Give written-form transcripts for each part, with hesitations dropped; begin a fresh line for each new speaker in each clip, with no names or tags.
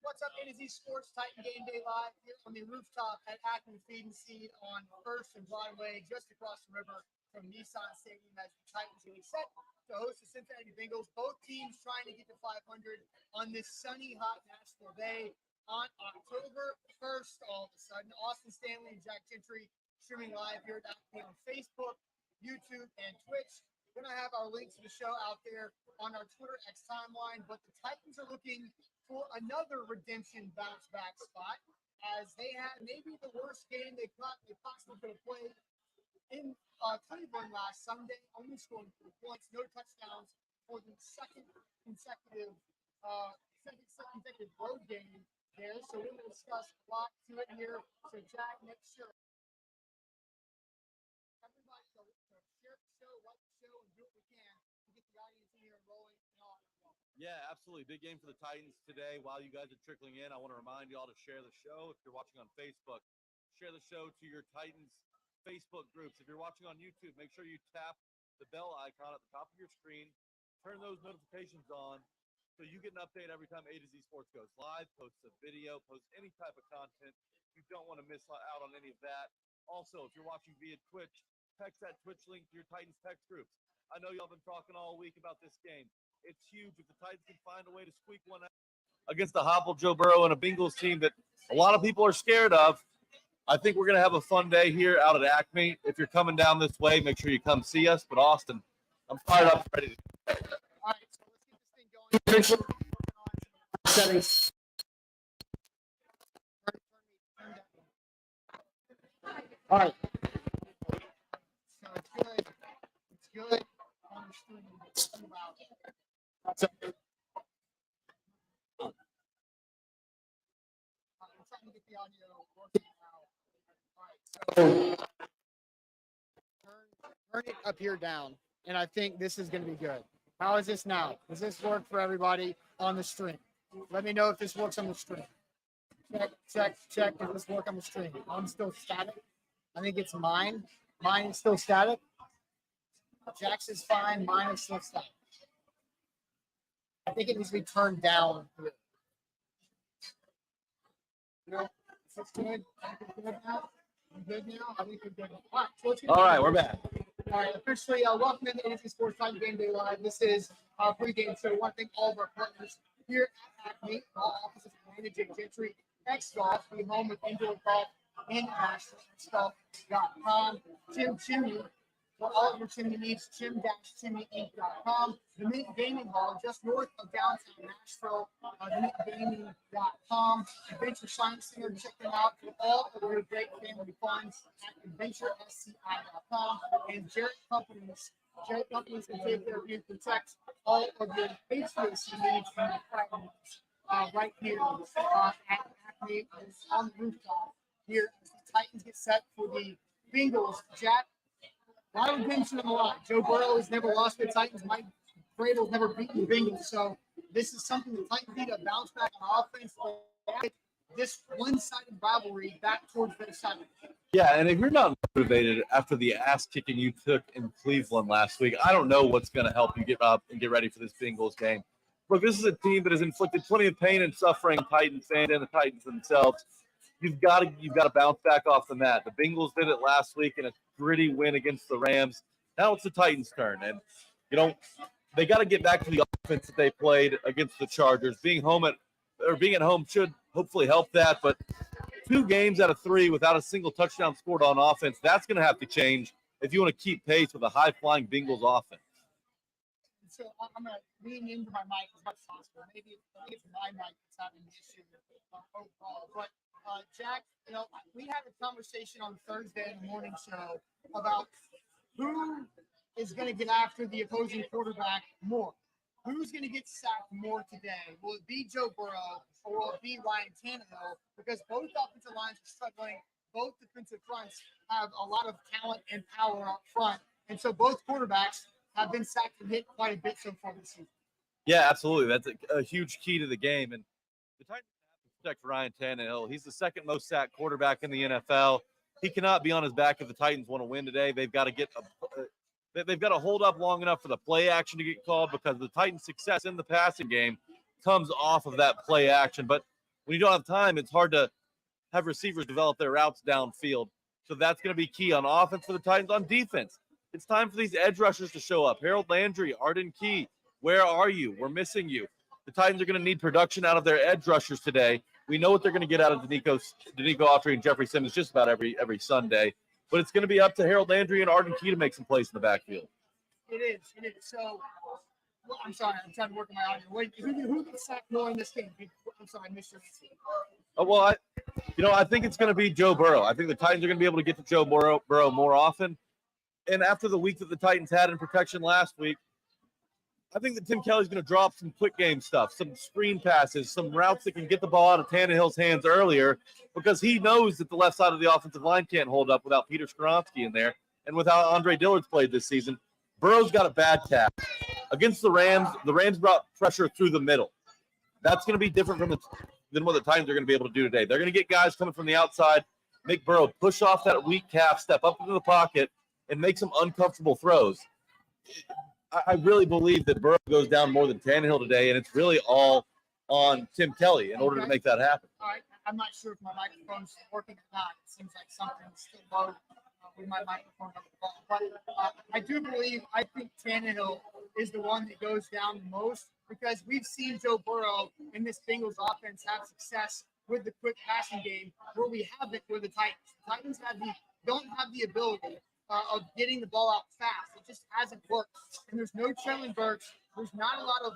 What's up, A to Z Sports Titan Game Day Live here on the rooftop at Acme Feed and Seed on First and Broadway, just across the river from Nissan Stadium as the Titans get set to host the Cincinnati Bengals. Both teams trying to get to 500 on this sunny, hot Nashville day on October 1st. All of a sudden, Austin Stanley and Jack Gentry streaming live here at Acme on Facebook, YouTube, and Twitch. We're going to have our link to the show out there on our Twitter X timeline, but the Titans are looking for another redemption bounce back spot as they had maybe the worst game they possibly could have played in Cleveland last Sunday, only scoring 3 points, no touchdowns for the second consecutive road game there. So we're going to discuss a lot to it here. So Jack, make sure everybody to share the show, like the show, and do what we can to get the audience in here and rolling and all.
Yeah, absolutely. Big game for the Titans today. While you guys are trickling in, I want to remind you all to share the show. If you're watching on Facebook, share the show to your Titans Facebook groups. If you're watching on YouTube, make sure you tap the bell icon at the top of your screen. Turn those notifications on so you get an update every time A to Z Sports goes live, posts a video, posts any type of content. You don't want to miss out on any of that. Also, if you're watching via Twitch, text that Twitch link to your Titans text groups. I know y'all been talking all week about this game. It's huge. If the Titans can find a way to squeak one out against the hobbled Joe Burrow and a Bengals team that a lot of people are scared of, I think we're going to have a fun day here out at Acme. If you're coming down this way, make sure you come see us. But Austin, I'm fired up, ready to
all right, so let's get this thing going. Settings. All right. So it's good. It's good. On the screen. So, I'm trying to get the audio working now. All right. So turn it up here down, and I think this is going to be good. How is this now? Does this work for everybody on the stream? Let me know if this works on the stream. Check. Does this work on the stream? I'm still static. I think it's mine. Mine is still static. Jack's is fine. Mine is still static. I think it needs to be turned down. No, is this good? I think we're good now. We're good now. I think we're good. All right, so let's get
all right, we're back.
All right, officially, welcome to the A to Z Sports Titan Game Day Live. This is our pregame show. I want to thank all of our partners here at Acme, all offices of Jake Gentry, X Golf, the home of indoor golf in Nashville, xgolf.com. Jim Chimney, for all of your chimney needs, chim-chimneyinc.com. The Mint Gaming Hall, just north of downtown Nashville, theMintGaming.com. Adventure Science Center, check them out for all of your great family fun at AdventureSCI.com. And Jarrett Companies. Jarrett Companies can take care of you, protect all of your HVAC needs from the right here at Acme on the rooftop. Here, as the Titans get set for the Bengals. Jack, a lot of redemption on the line. Joe Burrow has never lost to the Titans. Mike Vrabel's never beaten the Bengals. So this is something the Titans need to bounce back on offense. This one-sided rivalry back towards their side.
Yeah, and if you're not motivated after the ass kicking you took in Cleveland last week, I don't know what's going to help you get up and get ready for this Bengals game. Look, this is a team that has inflicted plenty of pain and suffering on Titans fans and the Titans themselves. You've got to bounce back off the mat. The Bengals did it last week in a gritty win against the Rams. Now it's the Titans' turn, and they got to get back to the offense that they played against the Chargers. Being at home should hopefully help that, but 2 games out of 3 without a single touchdown scored on offense, that's going to have to change if you want to keep pace with a high-flying Bengals offense.
So I'm going to lean into my mic as much as possible. Maybe it's my mic that's having an issue overall. But, Jack, we had a conversation on Thursday in the morning show about who is going to get after the opposing quarterback more. Who's going to get sacked more today? Will it be Joe Burrow or will it be Ryan Tannehill? Because both offensive lines are struggling. Both defensive fronts have a lot of talent and power up front. And so both quarterbacks have been sacked and hit quite a bit so far this season.
Yeah, absolutely. That's a huge key to the game. And the Titans have to protect Ryan Tannehill. He's the second most sacked quarterback in the NFL. He cannot be on his back if the Titans want to win today. They've got to hold up long enough for the play action to get called because the Titans' success in the passing game comes off of that play action. But When you don't have time, it's hard to have receivers develop their routes downfield. So that's going to be key on offense for the Titans. On defense, it's time for these edge rushers to show up. Harold Landry, Arden Key, where are you? We're missing you. The Titans are going to need production out of their edge rushers today. We know what they're going to get out of Danico Autry and Jeffrey Simmons just about every Sunday. But it's going to be up to Harold Landry and Arden Key to make some plays in the backfield.
It is. So, I'm sorry. I'm trying to work on my audio. Who gets sacked more in this game? I'm sorry, I missed your answer.
Oh, well, I think it's going to be Joe Burrow. I think the Titans are going to be able to get to Joe Burrow more often. And after the week that the Titans had in protection last week, I think that Tim Kelly's going to drop some quick game stuff, some screen passes, some routes that can get the ball out of Tannehill's hands earlier, because he knows that the left side of the offensive line can't hold up without Peter Skoronski in there. And without Andre Dillard's played this season, Burrow's got a bad task. Against the Rams brought pressure through the middle. That's going to be different than what the Titans are going to be able to do today. They're going to get guys coming from the outside, make Burrow push off that weak calf, step up into the pocket, and make some uncomfortable throws. I really believe that Burrow goes down more than Tannehill today, and it's really all on Tim Kelly in order to make that happen.
All right. I'm not sure if my microphone's working or not. It seems like something's still low with my microphone on the ball. But I think Tannehill is the one that goes down the most, because we've seen Joe Burrow in this Bengals offense have success with the quick passing game where we haven't with the Titans. The Titans don't have the ability of getting the ball out fast. It just hasn't worked. And there's no Traylon Burks. There's not a lot of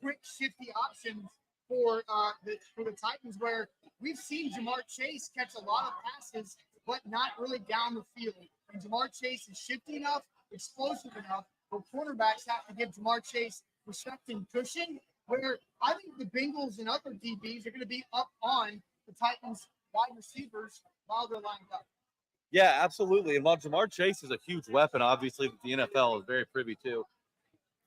quick, shifty options for the Titans, where we've seen Jamar Chase catch a lot of passes, but not really down the field. And Jamar Chase is shifty enough, explosive enough, where cornerbacks have to give Jamar Chase reception cushion, where I think the Bengals and other DBs are going to be up on the Titans wide receivers while they're lined up.
Yeah, absolutely. And while Jamar Chase is a huge weapon, obviously, that the NFL is very privy to,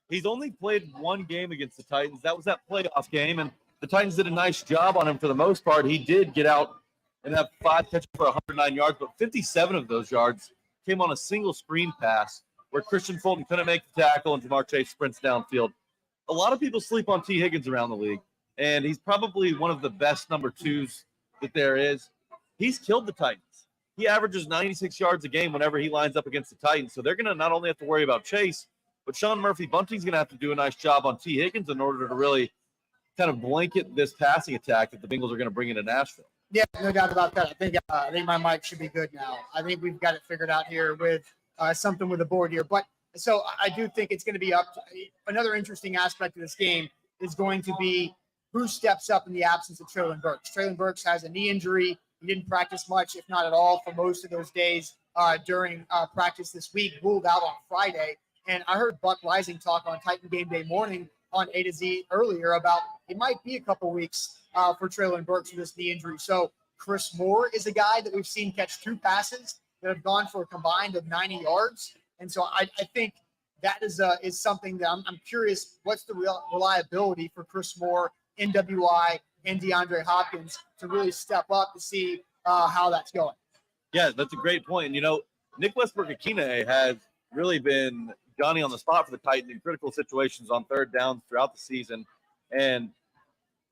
he's only played one game against the Titans. That was that playoff game, and the Titans did a nice job on him for the most part. He did get out and have 5 catches for 109 yards, but 57 of those yards came on a single screen pass where Christian Fulton couldn't make the tackle and Jamar Chase sprints downfield. A lot of people sleep on T. Higgins around the league, and he's probably one of the best number twos that there is. He's killed the Titans. He averages 96 yards a game whenever he lines up against the Titans. So they're going to not only have to worry about Chase, but Sean Murphy-Bunting's going to have to do a nice job on T. Higgins in order to really kind of blanket this passing attack that the Bengals are going to bring into Nashville.
Yeah, no doubt about that. I think my mic should be good now. I think we've got it figured out here with something with the board here. But so I do think it's going to be up. Another interesting aspect of this game is going to be who steps up in the absence of Traylon Burks. Traylon Burks has a knee injury. He didn't practice much, if not at all, for most of those days during practice this week, ruled out on Friday. And I heard Buck Rising talk on Titan Game Day Morning on A to Z earlier about it might be a couple weeks for Traylon Burks with this knee injury. So Chris Moore is a guy that we've seen catch 2 passes that have gone for a combined of 90 yards. And so I think that is something that I'm curious, what's the real reliability for Chris Moore, NWI, and DeAndre Hopkins to really step up to see how that's going.
Yeah, that's a great point. And, Nick Westbrook-Akine has really been Johnny on the spot for the Titans in critical situations on third downs throughout the season. And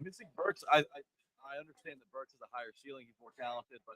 missing Burks, I understand that Burks has a higher ceiling. He's more talented, but,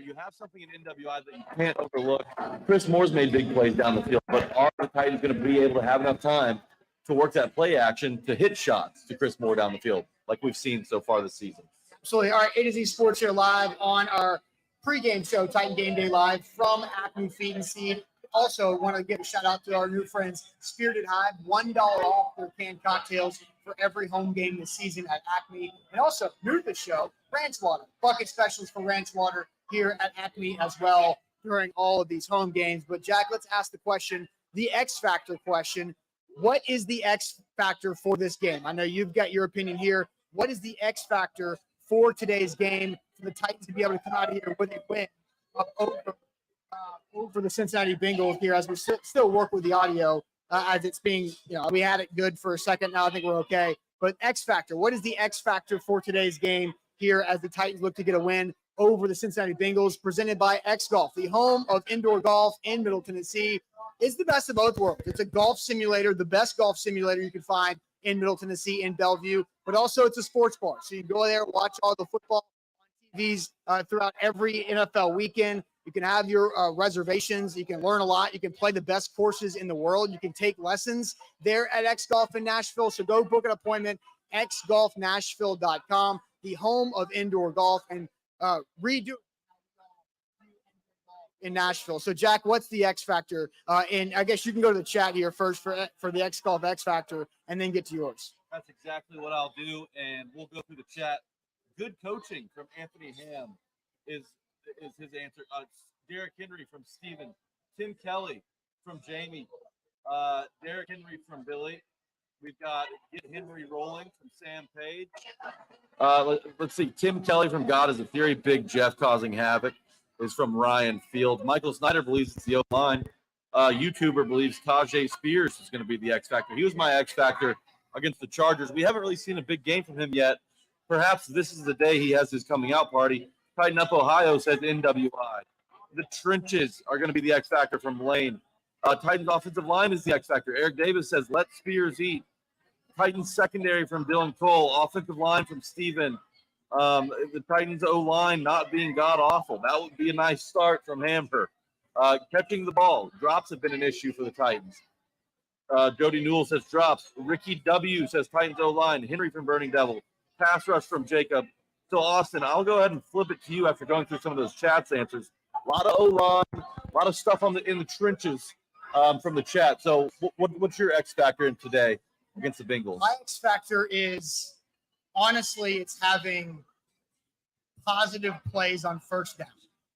you have something in NWI that you can't overlook. Chris Moore's made big plays down the field, but are the Titans going to be able to have enough time to work that play action to hit shots to Chris Moore down the field like we've seen so far this season?
Absolutely. All right, A to Z Sports here live on our pregame show, Titan Game Day Live from Acme Feed and Seed. Also, want to give a shout out to our new friends, Spirited Hive, $1 off their canned cocktails for every home game this season at Acme. And also, new to the show, Ranch Water, bucket specials for Ranch Water here at Acme as well during all of these home games. But Jack, let's ask the question, the X Factor question. What is the X Factor for this game? I know you've got your opinion here. What is the X Factor for today's game for the Titans to be able to come out of here with a win over the Cincinnati Bengals here as we still work with the audio as it's being, we had it good for a second. Now I think we're okay. But X Factor, what is the X Factor for today's game here as the Titans look to get a win over the Cincinnati Bengals, presented by X Golf, the home of indoor golf in Middle Tennessee? It's the best of both worlds. It's a golf simulator, the best golf simulator you can find in Middle Tennessee, in Bellevue, but also it's a sports bar. So you can go there, watch all the football on TVs throughout every NFL weekend. You can have your reservations. You can learn a lot. You can play the best courses in the world. You can take lessons there at X Golf in Nashville. So go book an appointment, xgolfnashville.com, the home of indoor golf, and redo in Nashville. So, Jack, what's the X factor? And I guess you can go to the chat here first for the X Golf X factor, and then get to yours.
That's exactly what I'll do, and we'll go through the chat. Good coaching from Anthony Ham is his answer. Derrick Henry from Steven. Tim Kelly from Jamie. Derrick Henry from Billy. We've got Get Henry Rolling from Sam Page. Let's see. Tim Kelly from God is a Theory. Big Jeff causing havoc is from Ryan Field. Michael Snyder believes it's the O-line. YouTuber believes Tajay Spears is going to be the X factor. He was my X factor against the Chargers. We haven't really seen a big game from him yet. Perhaps this is the day he has his coming out party. Tighten Up Ohio says NWI. The trenches are going to be the X factor from Lane. Titans offensive line is the X factor. Eric Davis says let Spears eat. Titans secondary from Dylan Cole. Offensive line from Steven. The Titans O-line not being god-awful. That would be a nice start from Hamper. Catching the ball. Drops have been an issue for the Titans. Jody Newell says drops. Ricky W. says Titans O-line. Henry from Burning Devil. Pass rush from Jacob. So, Austin, I'll go ahead and flip it to you after going through some of those chats answers. A lot of O-line, a lot of stuff in the trenches from the chat. So what's your X factor in today against the Bengals?
My X factor is, honestly, it's having positive plays on first down.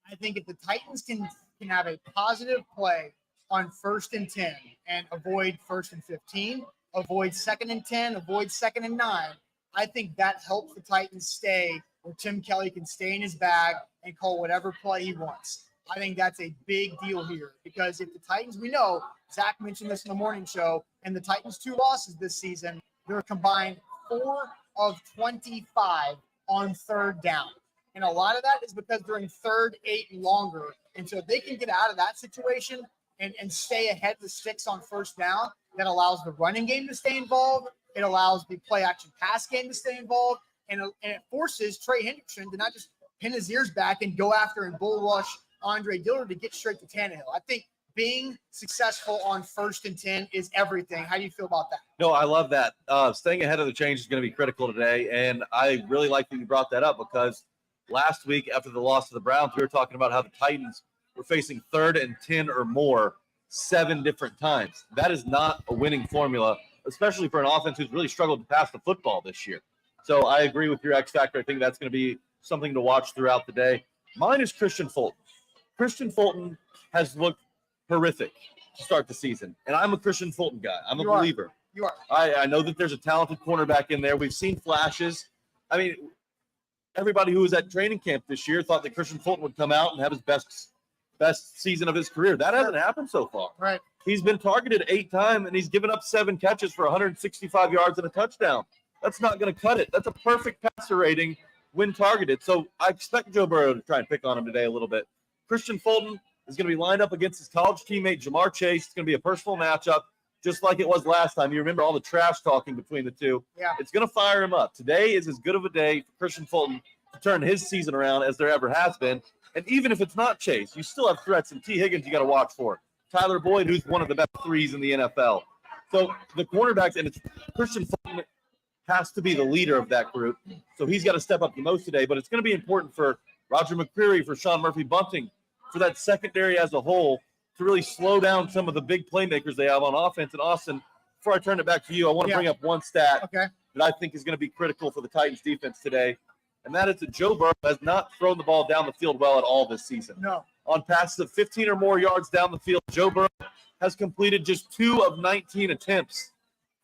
I think if the Titans can have a positive play on 1st and 10 and avoid 1st and 15, avoid 2nd and 10, avoid 2nd and 9, I think that helps the Titans stay where Tim Kelly can stay in his bag and call whatever play he wants. I think that's a big deal here because if the Titans, we know, Zach mentioned this in the morning show, and the Titans' 2 losses this season, they're combined 4 of 25 on 3rd down. And a lot of that is because they're in 3rd, 8, and longer. And so if they can get out of that situation and stay ahead of the sticks on 1st down, that allows the running game to stay involved. It allows the play-action pass game to stay involved, and it forces Trey Hendrickson to not just pin his ears back and go after and bull rush Andre Dillard to get straight to Tannehill. I think being successful on 1st and 10 is everything. How do you feel about that?
No, I love that. Staying ahead of the change is going to be critical today, and I really like that you brought that up because last week after the loss to the Browns, we were talking about how the Titans were facing 3rd and 10 or more 7 different times. That is not a winning formula, especially for an offense who's really struggled to pass the football this year. So I agree with your X factor. I think that's going to be something to watch throughout the day. Mine is Christian Fulton. Christian Fulton has looked horrific to start the season, and I'm a Christian Fulton guy. I'm a believer.
You are.
I know that there's a talented cornerback in there. We've seen flashes. I mean, everybody who was at training camp this year thought that Christian Fulton would come out and have his best season of his career. That hasn't happened so far.
Right.
He's been targeted 8 times, and he's given up 7 catches for 165 yards and a touchdown. That's not going to cut it. That's a perfect passer rating when targeted. So I expect Joe Burrow to try and pick on him today a little bit. Christian Fulton is going to be lined up against his college teammate, Jamar Chase. It's going to be a personal matchup, just like it was last time. You remember all the trash talking between the two.
Yeah.
It's going to fire him up. Today is as good of a day for Christian Fulton to turn his season around as there ever has been. And even if it's not Chase, you still have threats. And T. Higgins you got to watch for. Tyler Boyd, who's one of the best 3s in the NFL. So the cornerbacks, and it's Christian Fulton has to be the leader of that group. So he's got to step up the most today. But it's going to be important for Roger McCreary, for Sean Murphy-Bunting, for that secondary as a whole to really slow down some of the big playmakers they have on offense. And Austin, before I turn it back to you, I want to bring up one stat that I think is going to be critical for the Titans defense today. And that is that Joe Burrow has not thrown the ball down the field well at all this season.
No.
On passes of 15 or more yards down the field, Joe Burrow has completed just 2 of 19 attempts.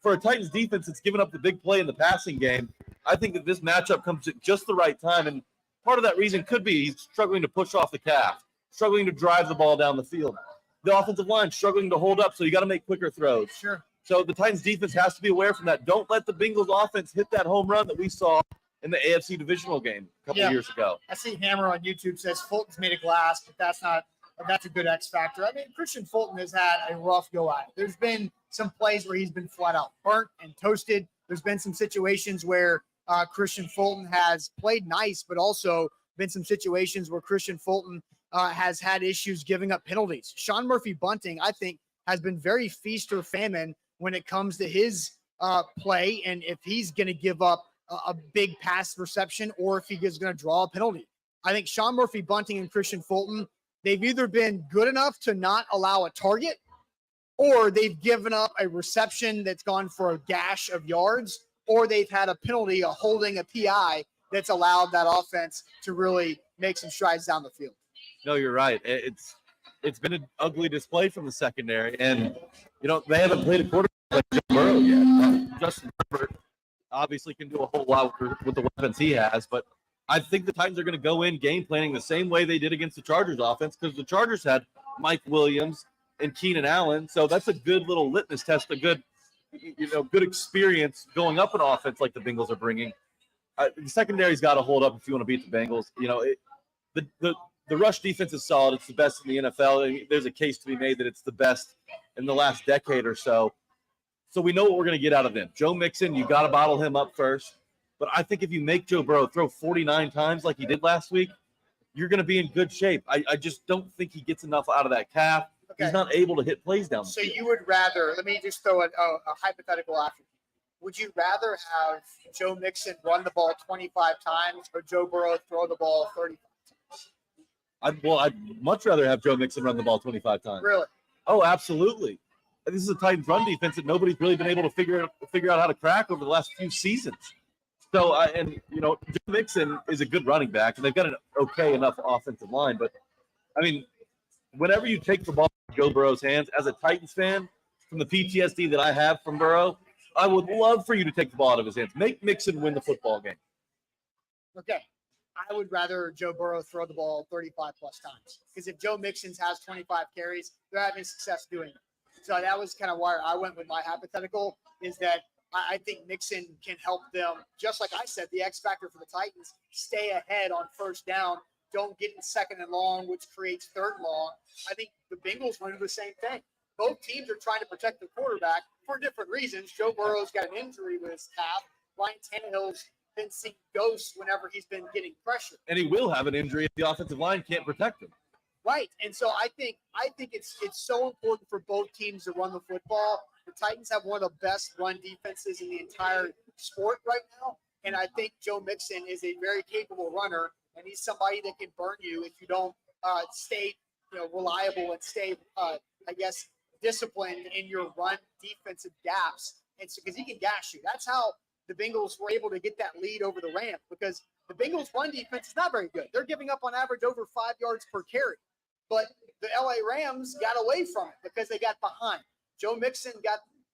For a Titans defense that's given up the big play in the passing game, I think that this matchup comes at just the right time. And part of that reason could be he's struggling to push off the calf, struggling to drive the ball down the field. The offensive line struggling to hold up, so you got to make quicker throws.
Sure.
So the Titans defense has to be aware from that. Don't let the Bengals offense hit that home run that we saw in the AFC divisional game a couple of years ago.
I see Hammer on YouTube says Fulton's made of glass, but that's a good X factor. I mean, Christian Fulton has had a rough go at it. There's been some plays where he's been flat out burnt and toasted. There's been some situations where Christian Fulton has played nice, but also been some situations where Christian Fulton has had issues giving up penalties. Sean Murphy-Bunting, I think, has been very feast or famine when it comes to his play, and if he's going to give up a big pass reception or if he is going to draw a penalty. I think Sean Murphy-Bunting and Christian Fulton, they've either been good enough to not allow a target, or they've given up a reception that's gone for a gash of yards, or they've had a penalty, a holding, a PI that's allowed that offense to really make some strides down the field.
No, you're right. It's been an ugly display from the secondary, and they haven't played a quarterback like Joe Burrow yet. Justin Herbert obviously can do a whole lot with the weapons he has, but I think the Titans are going to go in game planning the same way they did against the Chargers offense, because the Chargers had Mike Williams and Keenan Allen, so that's a good little litmus test, a good experience going up an offense like the Bengals are bringing. The secondary's got to hold up if you want to beat the Bengals. The rush defense is solid. It's the best in the NFL. There's a case to be made that it's the best in the last decade or so. So we know what we're going to get out of them. Joe Mixon, you got to bottle him up first. But I think if you make Joe Burrow throw 49 times like he did last week, you're going to be in good shape. I just don't think he gets enough out of that calf. Okay. He's not able to hit plays down the field.
So you would rather, let me just throw a hypothetical after. Would you rather have Joe Mixon run the ball 25 times or Joe Burrow throw the ball 35 times?
I'd much rather have Joe Mixon run the ball 25 times.
Really?
Oh, absolutely. This is a Titans run defense that nobody's really been able to figure out how to crack over the last few seasons. So, Joe Mixon is a good running back, and they've got an okay enough offensive line. But, whenever you take the ball from Joe Burrow's hands, as a Titans fan, from the PTSD that I have from Burrow, I would love for you to take the ball out of his hands. Make Mixon win the football game.
Okay. I would rather Joe Burrow throw the ball 35-plus times. Because if Joe Mixon has 25 carries, they're having success doing it. So that was kind of why I went with my hypothetical, is that I think Mixon can help them, just like I said, the X factor for the Titans, stay ahead on first down, don't get in second and long, which creates third and long. I think the Bengals want to do the same thing. Both teams are trying to protect the quarterback for different reasons. Joe Burrow's got an injury with his calf. Ryan Tannehill's been seeing ghosts whenever he's been getting pressure.
And he will have an injury if the offensive line can't protect him.
Right. And so I think it's so important for both teams to run the football. The Titans have one of the best run defenses in the entire sport right now. And I think Joe Mixon is a very capable runner, and he's somebody that can burn you if you don't stay reliable and stay, disciplined in your run defensive gaps. And so, because he can gash you. That's how the Bengals were able to get that lead over the Rams, because the Bengals' run defense is not very good. They're giving up on average over 5 yards per carry. But the LA Rams got away from it because they got behind. Joe Mixon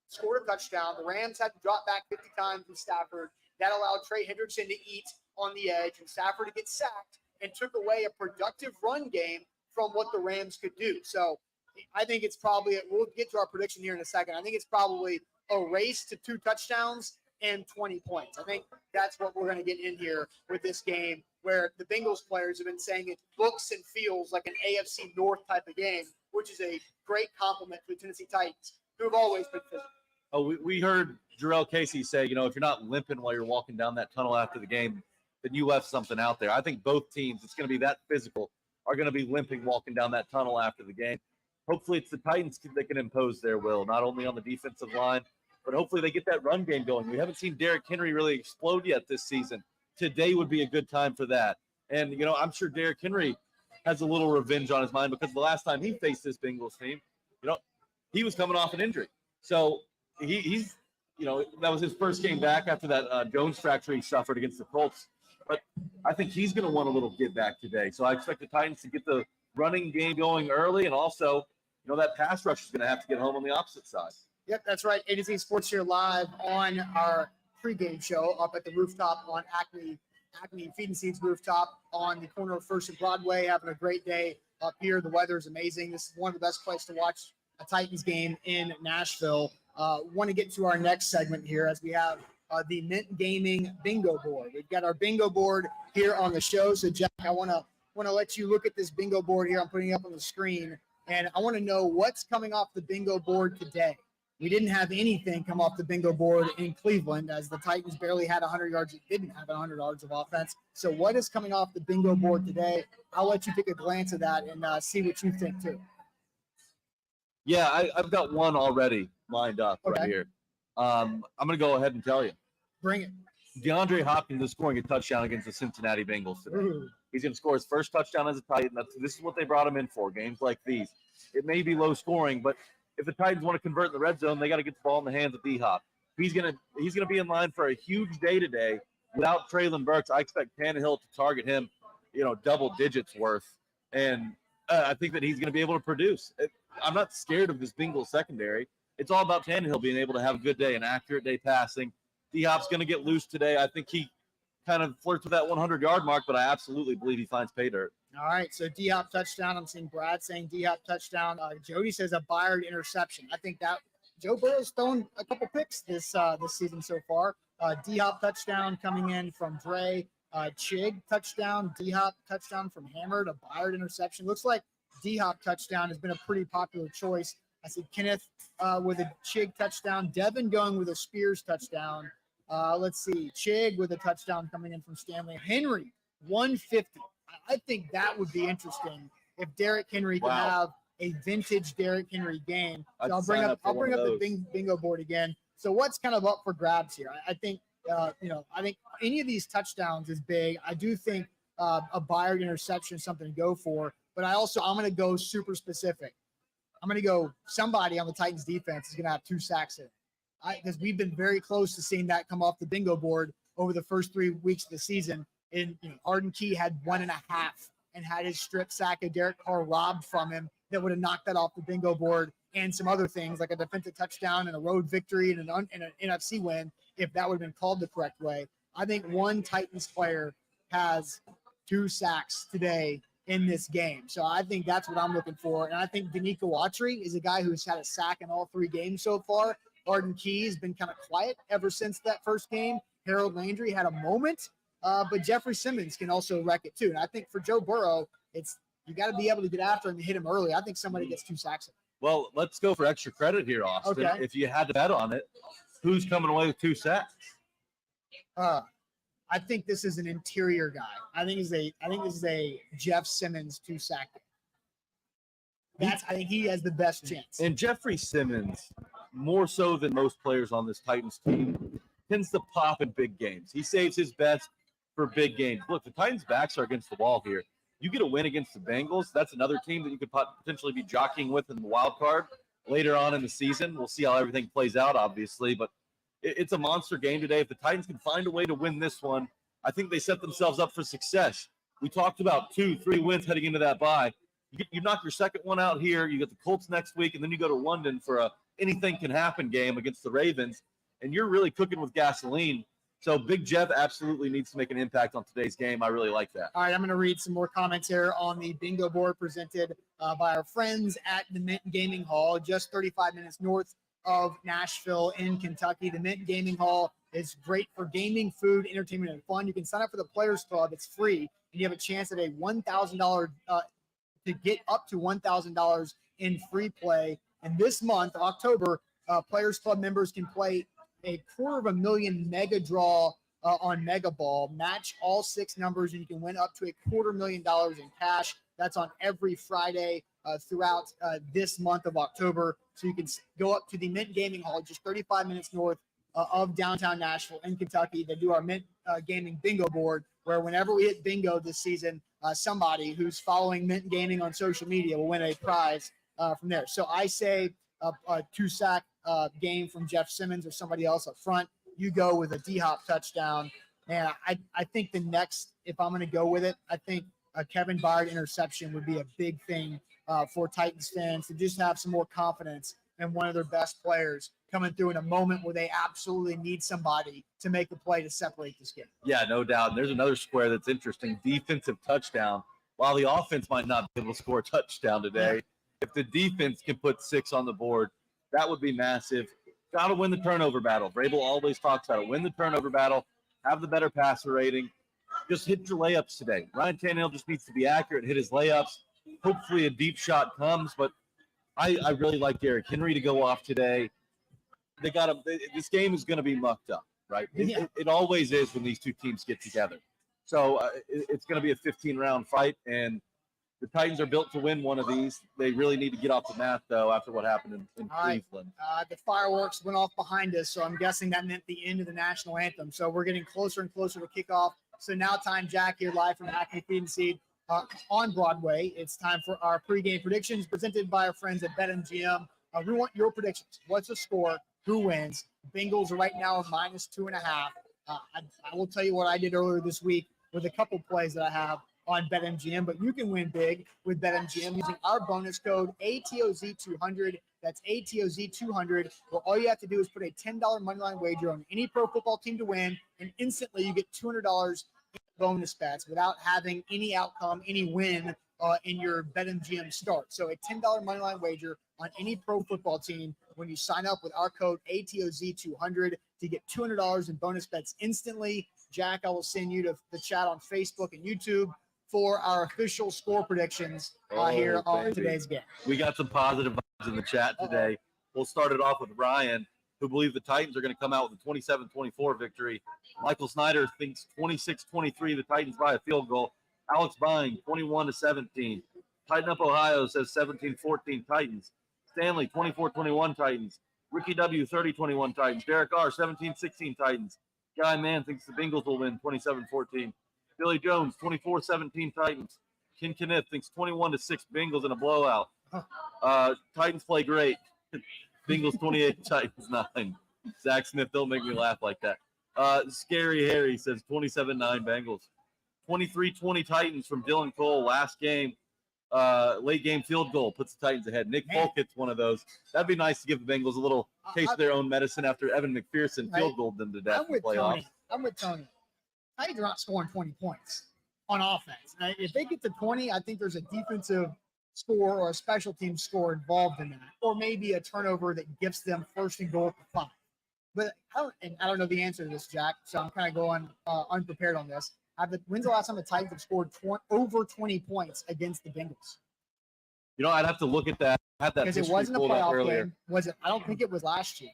scored a touchdown. The Rams had to drop back 50 times from Stafford. That allowed Trey Hendrickson to eat on the edge and Stafford to get sacked, and took away a productive run game from what the Rams could do. So I think it's probably, we'll get to our prediction here in a second, I think it's probably a race to 2 touchdowns and 20 points. I think that's what we're going to get in here with this game, where the Bengals players have been saying it looks and feels like an AFC North type of game, which is a great compliment to the Tennessee Titans, who have always been physical.
Oh, we heard Jarrell Casey say, if you're not limping while you're walking down that tunnel after the game, then you left something out there. I think both teams, it's going to be that physical, are going to be limping walking down that tunnel after the game. Hopefully it's the Titans that can impose their will, not only on the defensive line, but hopefully they get that run game going. We haven't seen Derrick Henry really explode yet this season. Today would be a good time for that. And, I'm sure Derrick Henry has a little revenge on his mind, because the last time he faced this Bengals team, he was coming off an injury. So he's that was his first game back after that Jones fracture he suffered against the Colts. But I think he's going to want a little get back today. So I expect the Titans to get the running game going early, and also, that pass rush is going to have to get home on the opposite side.
Yep, that's right. A-to-Z Sports here live on our pregame show up at the rooftop on Acme Feed and Seeds rooftop on the corner of First and Broadway. Having a great day up here. The weather is amazing. This is one of the best places to watch a Titans game in Nashville. Want to get to our next segment here, as we have the Mint Gaming bingo board. We've got our bingo board here on the show. So, Jack, I want to let you look at this bingo board here. I'm putting it up on the screen, and I want to know what's coming off the bingo board today. We didn't have anything come off the bingo board in Cleveland, as the Titans barely had 100 yards. It didn't have 100 yards of offense. So what is coming off the bingo board today? I'll let you take a glance at that and see what you think too.
Yeah, I've got one already lined up right
Okay.
here. I'm going to go ahead and tell you.
Bring it.
DeAndre Hopkins is scoring a touchdown against the Cincinnati Bengals today.
Ooh.
He's going to score his first touchdown as a Titan. This is what they brought him in for, games like these. It may be low scoring, but if the Titans want to convert in the red zone, they got to get the ball in the hands of D-Hop. He's gonna be in line for a huge day today. Without Treylon Burks, I expect Tannehill to target him, double digits worth. And I think that he's going to be able to produce. I'm not scared of this Bengals secondary. It's all about Tannehill being able to have a good day, an accurate day passing. D-Hop's going to get loose today. I think he kind of flirts with that 100-yard mark, but I absolutely believe he finds pay dirt.
All right, so D-Hop touchdown. I'm seeing Brad saying D-Hop touchdown. Jody says a Byard interception. I think that Joe Burrow's thrown a couple picks this season so far. D-Hop touchdown coming in from Dre. Chig touchdown. D-Hop touchdown from Hammered. A Byard interception. Looks like D-Hop touchdown has been a pretty popular choice. I see Kenneth with a Chig touchdown. Devin going with a Spears touchdown. Let's see. Chig with a touchdown coming in from Stanley. Henry, 150. I think that would be interesting if Derrick Henry could have a vintage Derrick Henry game. So I'll bring up the bingo board again. So what's kind of up for grabs here? I think I think any of these touchdowns is big. I do think a Byard interception is something to go for, but I'm going to go super specific. I'm going to go somebody on the Titans defense is going to have 2 sacks in it. Because we've been very close to seeing that come off the bingo board over the first 3 weeks of the season. And Arden Key had 1.5 and had his strip sack of Derek Carr robbed from him that would have knocked that off the bingo board, and some other things like a defensive touchdown and a road victory and an NFC win if that would have been called the correct way. I think one Titans player has 2 sacks today in this game. So I think that's what I'm looking for. And I think Danico Autry is a guy who's had a sack in all 3 games so far. Arden Key has been kind of quiet ever since that first game. Harold Landry had a moment, but Jeffrey Simmons can also wreck it too. And I think for Joe Burrow, you got to be able to get after him and hit him early. I think somebody gets 2 sacks.
Well, let's go for extra credit here, Austin.
Okay.
If you had to bet on it, who's coming away with 2 sacks?
I think this is an interior guy. I think this is a Jeff Simmons 2-sack. I think he has the best chance.
And Jeffrey Simmons, more so than most players on this Titans team, tends to pop in big games. He saves his best for big games. Look, the Titans' backs are against the wall here. You get a win against the Bengals, that's another team that you could potentially be jockeying with in the wild card later on in the season. We'll see how everything plays out, obviously, but it's a monster game today. If the Titans can find a way to win this one, I think they set themselves up for success. We talked about 2-3 wins heading into that bye. You knock your second one out here, you get the Colts next week, and then you go to London for a anything can happen game against the Ravens, and you're really cooking with gasoline. So Big Jeff absolutely needs to make an impact on today's game. I really like that.
All right, I'm going to read some more comments here on the bingo board presented by our friends at the Mint Gaming Hall, just 35 minutes north of Nashville in Kentucky. The Mint Gaming Hall is great for gaming, food, entertainment, and fun. You can sign up for the Players Club. It's free, and you have a chance at a $1,000 to get up to $1,000 in free play. And this month, October, Players Club members can play a $250,000 mega draw on Mega Ball. Match all 6 numbers, and you can win up to $250,000 in cash. That's on every Friday throughout this month of October. So you can go up to the Mint Gaming Hall, just 35 minutes north of downtown Nashville in Kentucky. They do our Mint Gaming bingo board, where whenever we hit bingo this season, somebody who's following Mint Gaming on social media will win a prize from there. So I say a 2-sack game from Jeff Simmons or somebody else up front. You go with a D-Hop touchdown. And I think the next, if I'm going to go with it, I think a Kevin Byard interception would be a big thing for Titans fans to just have some more confidence in one of their best players coming through in a moment where they absolutely need somebody to make the play to separate this game.
Yeah, no doubt. And there's another square that's interesting, defensive touchdown. While the offense might not be able to score a touchdown today, if the defense can put 6 on the board, that would be massive. Got to win the turnover battle. Vrabel always talks about it. Win the turnover battle, have the better passer rating. Just hit your layups today. Ryan Tannehill just needs to be accurate, hit his layups. Hopefully a deep shot comes, but I really like Derrick Henry to go off today. This game is going to be mucked up, right? It always is when these two teams get together. So it's going to be a 15-round fight, and the Titans are built to win one of these. They really need to get off the mat, though, after what happened in Cleveland.
The fireworks went off behind us, so I'm guessing that meant the end of the national anthem. So we're getting closer and closer to kickoff. So now time, Jack, here live from Acme Feed and Seed on Broadway. It's time for our pregame predictions presented by our friends at BetMGM. We want your predictions. What's the score? Who wins? Bengals are right now -2.5. I will tell you what I did earlier this week with a couple plays that I have on BetMGM, but you can win big with BetMGM using our bonus code ATOZ200. That's ATOZ200, where all you have to do is put a $10 moneyline wager on any pro football team to win, and instantly you get $200 in bonus bets without having any outcome, any win in your BetMGM start. So a $10 moneyline wager on any pro football team when you sign up with our code ATOZ200 to get $200 in bonus bets instantly. Jack, I will send you to the chat on Facebook and YouTube for our official score predictions here on today's game.
We got some positive vibes in the chat today. We'll start it off with Ryan, who believes the Titans are going to come out with a 27-24 victory. Michael Snyder thinks 26-23, the Titans by a field goal. Alex Bine, 21-17. Tighten Up Ohio says 17-14 Titans. Stanley, 24-21 Titans. Ricky W, 30-21 Titans. Derek R, 17-16 Titans. Guy Mann thinks the Bengals will win 27-14. Billy Jones, 24-17 Titans. Ken Kniff thinks 21-6 Bengals in a blowout. Titans play great. Bengals 28, Titans 9. Zach Smith, don't make me laugh like that. Scary Harry says 27-9 Bengals. 23-20 Titans from Dylan Cole. Last game, late game field goal puts the Titans ahead. Nick Folk hits one of those. That'd be nice to give the Bengals a little taste of their own medicine after Evan McPherson field goaled them to death in the playoffs.
I'm with Tony. Titans are not scoring 20 points on offense. If they get to 20, I think there's a defensive score or a special team score involved in that, or maybe a turnover that gets them first and goal at the 5. But I don't know the answer to this, Jack, so I'm kind of going unprepared on this. When's the last time the Titans have scored over 20 points against the Bengals?
You know, I'd have to look at that.
Because it wasn't a playoff game. Was it? I don't think it was last year.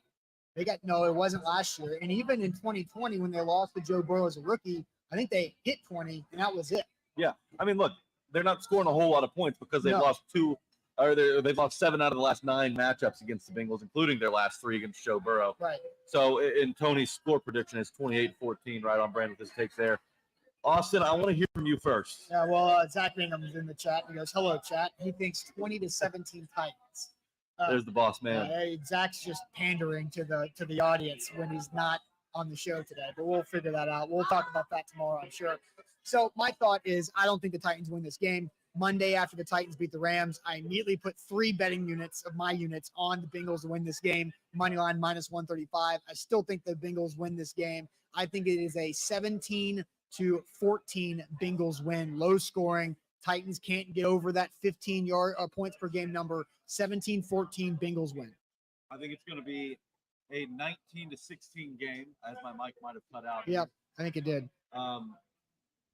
It wasn't last year. And even in 2020, when they lost to Joe Burrow as a rookie, I think they hit 20, and that was it.
Yeah. I mean, look, they're not scoring a whole lot of points because they've lost they've lost 7 out of the last 9 matchups against the Bengals, including their last 3 against Joe Burrow.
Right.
So in Tony's score prediction is 28-14, right on brand with his takes there. Austin, I want to hear from you first.
Yeah, well, Zach Bingham is in the chat. He goes, hello, chat. He thinks 20-17 Titans.
There's the boss man.
Zach's just pandering to the audience when he's not on the show today, but we'll figure that out. We'll talk about that tomorrow, I'm sure. So my thought is I don't think the Titans win this game. Monday, after the Titans beat the Rams, I immediately put 3 betting units of my units on the Bengals to win this game. Moneyline -135. I still think the Bengals win this game. I think it is a 17-14 Bengals win. Low scoring. Titans can't get over that 15 points per game number. 17-14 Bengals win.
I think it's going to be a 19-16 game, as my mic might have cut out.
Yep, I think it did.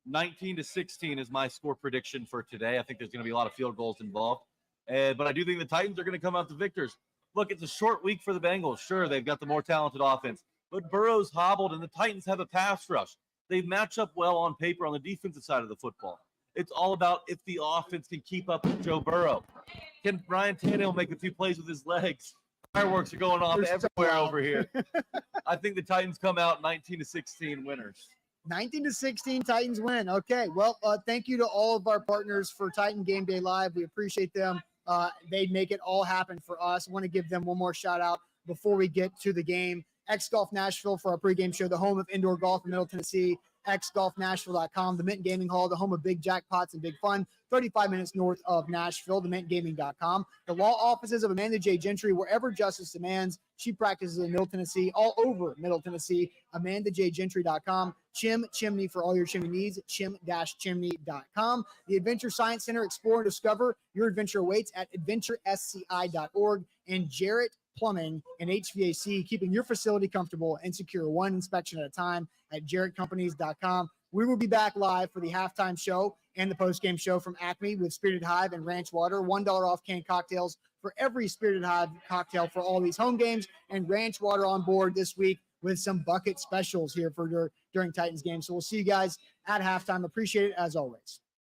19-16 is my score prediction for today. I think there's going to be a lot of field goals involved. But I do think the Titans are going to come out the victors. Look, it's a short week for the Bengals. Sure, they've got the more talented offense. But Burrow's hobbled, and the Titans have a pass rush. They match up well on paper on the defensive side of the football. It's all about if the offense can keep up with Joe Burrow. Can Ryan Tannehill make a few plays with his legs? Fireworks are going off everywhere over here. I think the Titans come out 19-16 winners.
19-16 Titans win. Okay, well, thank you to all of our partners for Titan Game Day Live. We appreciate them. They make it all happen for us. I want to give them one more shout out before we get to the game. X Golf Nashville for our pregame show, the home of indoor golf in Middle Tennessee. xgolfnashville.com, the Mint Gaming Hall, the home of big jackpots and big fun, 35 minutes north of Nashville, the mintgaming.com. The law offices of Amanda J. Gentry, wherever justice demands. She practices in Middle Tennessee, all over Middle Tennessee, AmandaJGentry.com. Chimney for all your chimney needs, chim-chimney.com. The Adventure Science Center, explore and discover. Your adventure awaits at adventuresci.org. And Jarrett Plumbing and HVAC, keeping your facility comfortable and secure, one inspection at a time at jarrettcompanies.com. We will be back live for the halftime show and the postgame show from Acme with Spirited Hive and Ranch Water. $1 off canned cocktails for every Spirited Hive cocktail for all these home games, and ranch water on board this week with some bucket specials here for during Titans games. So we'll see you guys at halftime. Appreciate it as always.